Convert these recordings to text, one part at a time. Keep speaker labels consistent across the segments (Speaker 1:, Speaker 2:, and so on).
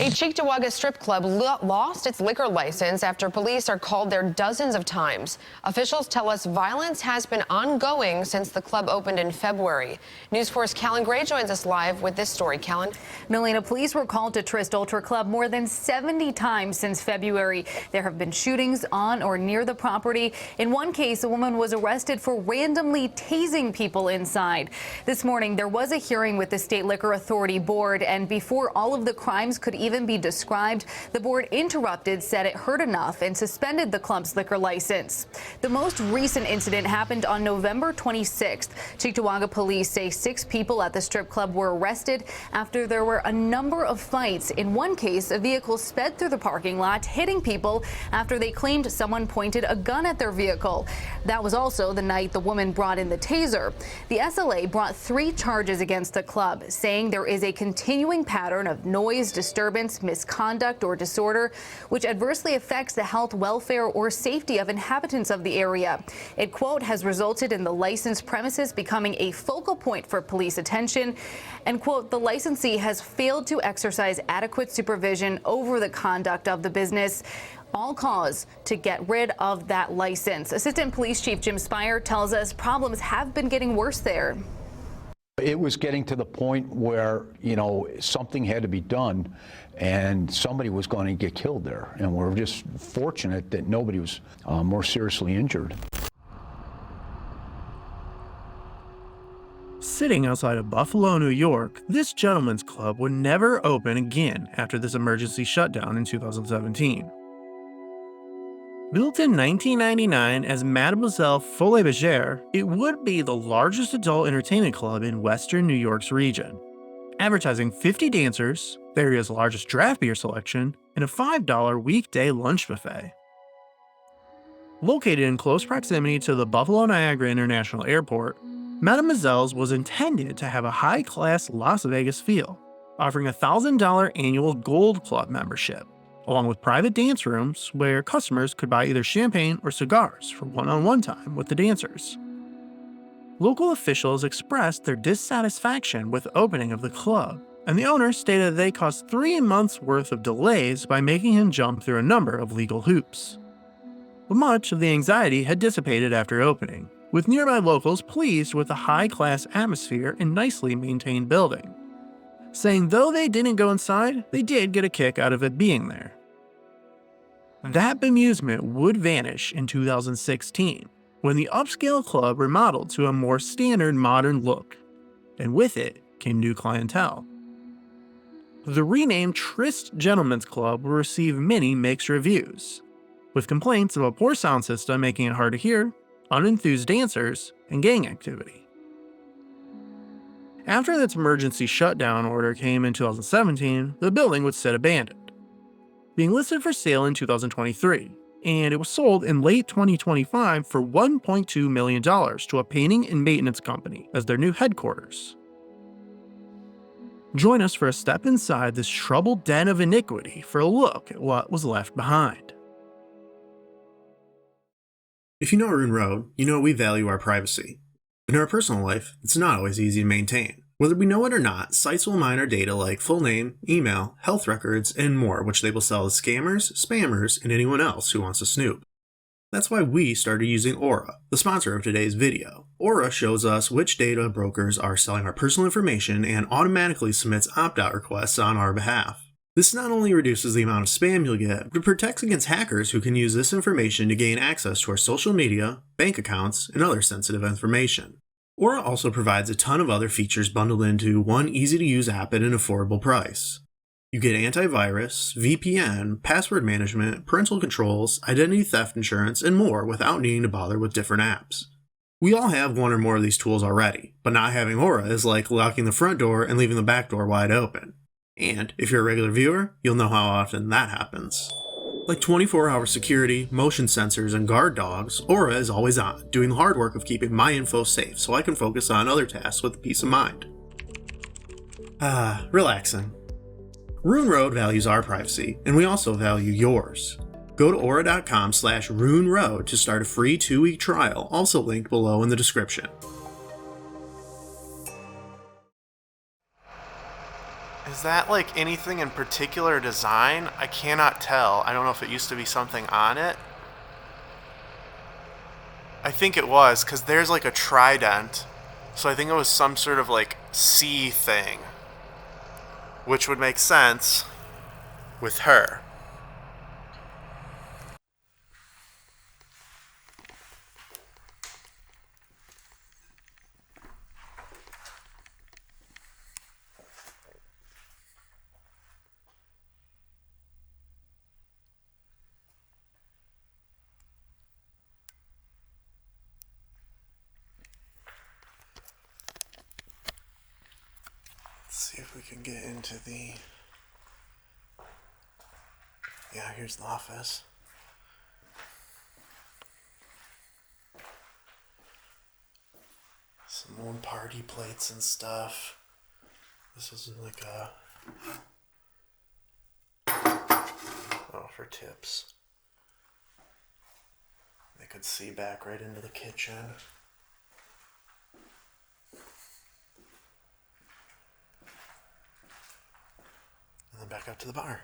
Speaker 1: A Cheektowaga strip club lost its liquor license after police are called there dozens of times. Officials tell us violence has been ongoing since the club opened in February. News 4's Callan Gray joins us live with this story. Callan.
Speaker 2: Melina, police were called to Tryst Club more than 70 times since February. There have been shootings on or near the property. In one case, a woman was arrested for randomly tasing people inside. This morning, there was a hearing with the State Liquor Authority Board, and before all of the crimes could even be described, the board interrupted, said it heard enough, and suspended the club's liquor license. The most recent incident happened on November 26th. Cheektowaga police say 6 people at the strip club were arrested after there were a number of fights. In one case, a vehicle sped through the parking lot, hitting people after they claimed someone pointed a gun at their vehicle. That was also the night the woman brought in the taser. The SLA brought 3 charges against the club, saying there is a continuing pattern of noise, disturbance, misconduct, or disorder, which adversely affects the health, welfare, or safety of inhabitants of the area. It, quote, has resulted in the licensed premises becoming a focal point for police attention, and, quote, the licensee has failed to exercise adequate supervision over the conduct of the business. All cause to get rid of that license. Assistant Police Chief Jim Spire tells us problems have been getting worse there.
Speaker 3: It was getting to the point where, something had to be done and somebody was going to get killed there. And we're just fortunate that nobody was more seriously injured.
Speaker 4: Sitting outside of Buffalo, New York, this gentleman's club would never open again after this emergency shutdown in 2017. Built in 1999 as Mademoiselle Folie Bergère, it would be the largest adult entertainment club in Western New York's region, advertising 50 dancers, the area's largest draft beer selection, and a $5 weekday lunch buffet. Located in close proximity to the Buffalo Niagara International Airport, Mademoiselle's was intended to have a high-class Las Vegas feel, offering a $1,000 annual Gold Club membership, along with private dance rooms where customers could buy either champagne or cigars for one-on-one time with the dancers. Local officials expressed their dissatisfaction with the opening of the club, and the owner stated they caused 3 months' worth of delays by making him jump through a number of legal hoops. But much of the anxiety had dissipated after opening, with nearby locals pleased with the high-class atmosphere and nicely maintained building, saying though they didn't go inside, they did get a kick out of it being there. That bemusement would vanish in 2016, when the upscale club remodeled to a more standard modern look, and with it came new clientele. The renamed Tryst Gentlemen's Club will receive many mixed reviews, with complaints of a poor sound system making it hard to hear, unenthused dancers, and gang activity. After its emergency shutdown order came in 2017, the building would sit abandoned, being listed for sale in 2023, and it was sold in late 2025 for $1.2 million to a painting and maintenance company as their new headquarters. Join us for a step inside this troubled den of iniquity for a look at what was left behind.
Speaker 5: If you know Ruin Road, you know we value our privacy. But in our personal life, it's not always easy to maintain. Whether we know it or not, sites will mine our data like full name, email, health records, and more, which they will sell to scammers, spammers, and anyone else who wants to snoop. That's why we started using Aura, the sponsor of today's video. Aura shows us which data brokers are selling our personal information and automatically submits opt-out requests on our behalf. This not only reduces the amount of spam you'll get, but protects against hackers who can use this information to gain access to our social media, bank accounts, and other sensitive information. Aura also provides a ton of other features bundled into one easy-to-use app at an affordable price. You get antivirus, VPN, password management, parental controls, identity theft insurance, and more without needing to bother with different apps. We all have one or more of these tools already, but not having Aura is like locking the front door and leaving the back door wide open. And if you're a regular viewer, you'll know how often that happens. Like 24-hour security, motion sensors, and guard dogs, Aura is always on, doing the hard work of keeping my info safe so I can focus on other tasks with peace of mind. Relaxing. Ruin Road values our privacy, and we also value yours. Go to aura.com/ruinroad to start a free 2-week trial, also linked below in the description. Is that like anything in particular design? I cannot tell. I don't know if it used to be something on it. I think it was, because there's like a trident. So I think it was some sort of like sea thing. Which would make sense with her. Let's see if we can get into the... Yeah, here's the office. Some old party plates and stuff. This is like a... Oh, for tips. They could see back right into the kitchen. And then back up to the bar.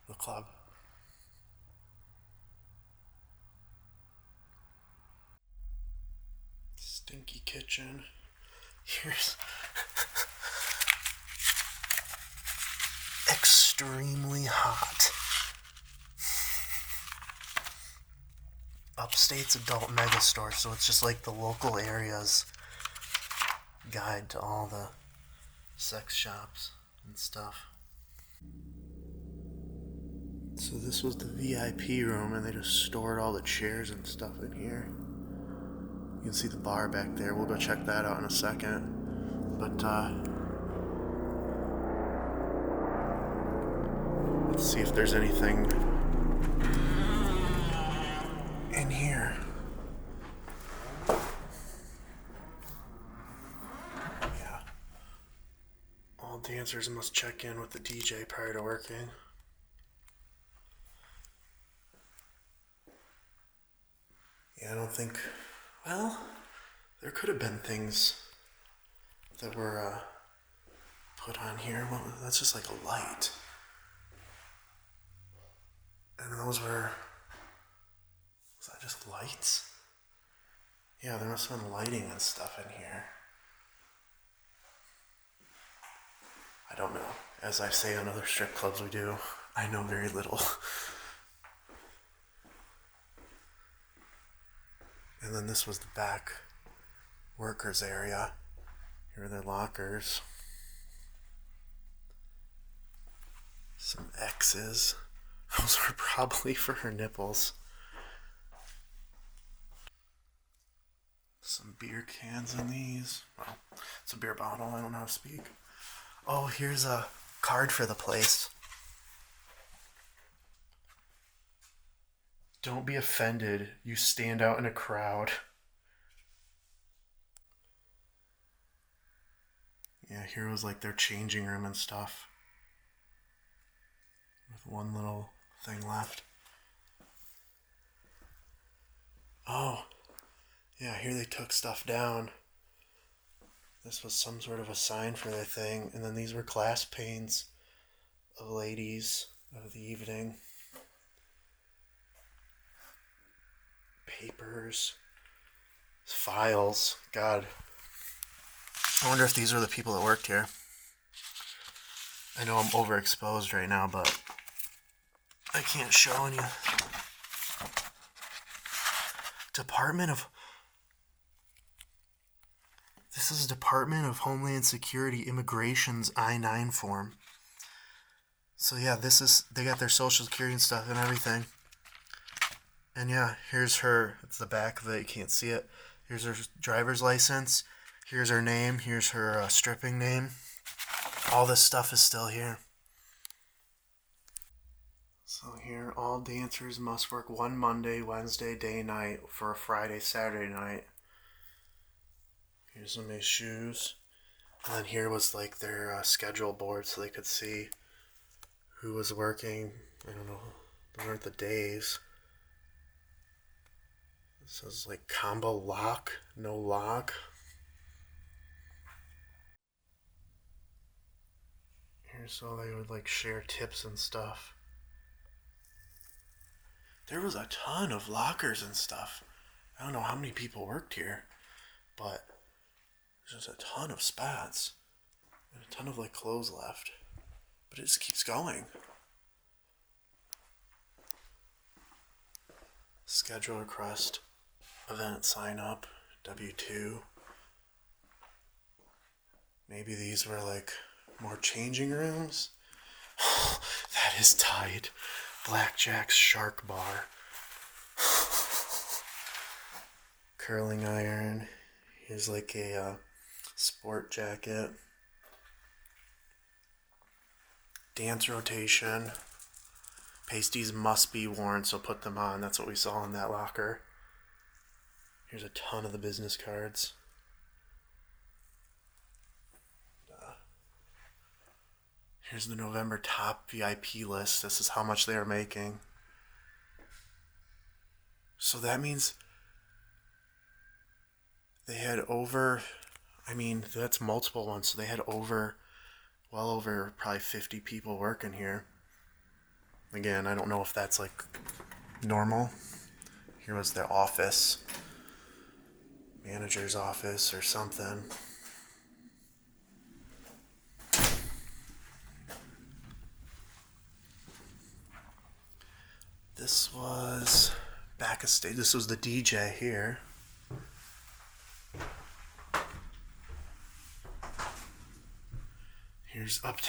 Speaker 5: The club. Stinky kitchen. Here's extremely hot. Upstate's adult mega store, so it's just like the local area's guide to all the sex shops and stuff. So this was the VIP room, and they just stored all the chairs and stuff in here. You can see the bar back there. We'll go check that out in a second. But let's see if there's anything in here. Yeah. All dancers must check in with the DJ prior to working. Yeah, I don't think... Well, there could have been things that were put on here. Well, that's just like a light. And those were... Was that just lights? Yeah, there must have been lighting and stuff in here. I don't know. As I say on other strip clubs we do, I know very little. And then this was the back workers area. Here are their lockers. Some X's. Those were probably for her nipples. Some beer cans in these. Well, it's a beer bottle. I don't know how to speak. Oh, here's a card for the place. Don't be offended. You stand out in a crowd. Yeah, here was like their changing room and stuff. With one little thing left. Oh, yeah, here they took stuff down. This was some sort of a sign for their thing. And then these were glass panes of ladies of the evening. Papers. Files. God. I wonder if these were the people that worked here. I know I'm overexposed right now, but I can't show any. This is Department of Homeland Security Immigration's I-9 form. So yeah, they got their social security and stuff and everything. And yeah, here's her, it's the back of it, you can't see it. Here's her driver's license. Here's her name. Here's her stripping name. All this stuff is still here. So here, all dancers must work one Monday, Wednesday, day, night for a Friday, Saturday night. Here's some of his shoes. And then here was like their schedule board so they could see who was working. I don't know. Those aren't the days. It says like combo lock, no lock. Here's so they would like share tips and stuff. There was a ton of lockers and stuff. I don't know how many people worked here, but there's just a ton of spots and a ton of like clothes left. But it just keeps going. Schedule request, event sign up, W2. Maybe these were like more changing rooms. That is tight. Blackjack's Shark Bar. Curling iron. Here's like a sport jacket. Dance rotation. Pasties must be worn, so put them on. That's what we saw in that locker. Here's a ton of the business cards. Here's the November top VIP list. This is how much they are making. So that means they had that's multiple ones. So they had well over probably 50 people working here. Again, I don't know if that's like normal. Here was their office, manager's office or something. This was back a stage. This was the DJ here. Here's update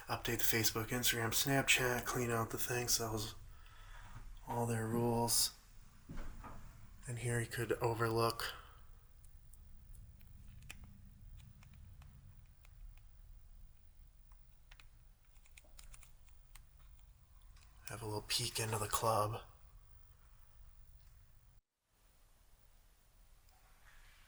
Speaker 5: the Facebook, Instagram, Snapchat, clean out the things. So that was all their rules. And here you could overlook have a little peek into the club.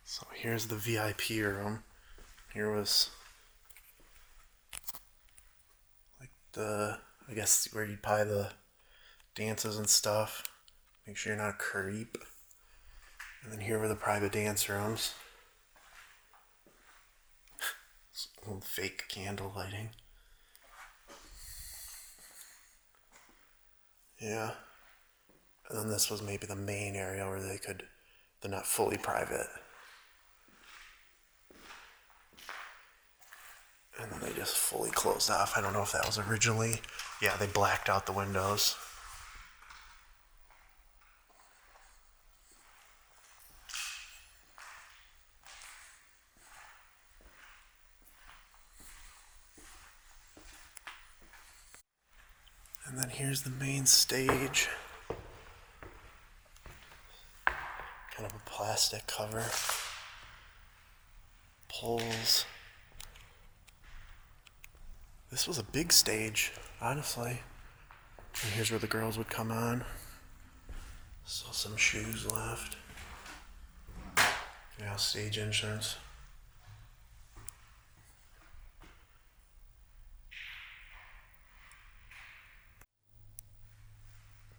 Speaker 5: So here's the VIP room. Here was like I guess where you'd buy the dances and stuff. Make sure you're not a creep. And then here were the private dance rooms. Some fake candle lighting. Yeah. And then this was maybe the main area where they're not fully private. And then they just fully closed off. I don't know if that was originally. Yeah, they blacked out the windows. And then here's the main stage. Kind of a plastic cover. Poles. This was a big stage, honestly. And here's where the girls would come on. Still some shoes left. Yeah, stage entrance.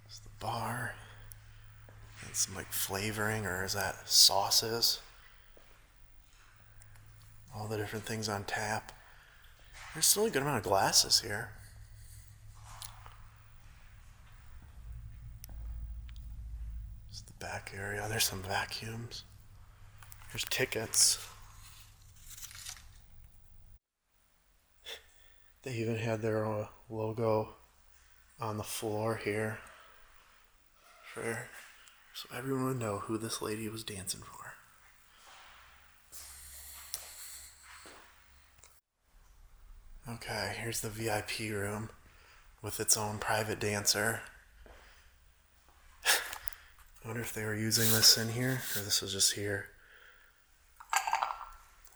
Speaker 5: It's the bar. And some like flavoring, or is that sauces? All the different things on tap. There's still a good amount of glasses here. It's the back area. There's some vacuums. There's tickets. They even had their logo on the floor here. So everyone would know who this lady was dancing for. Okay, here's the VIP room with its own private dancer. I wonder if they were using this in here, or this was just here.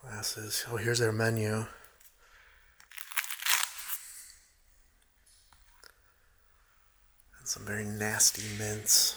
Speaker 5: Glasses. Oh, here's their menu. And some very nasty mints.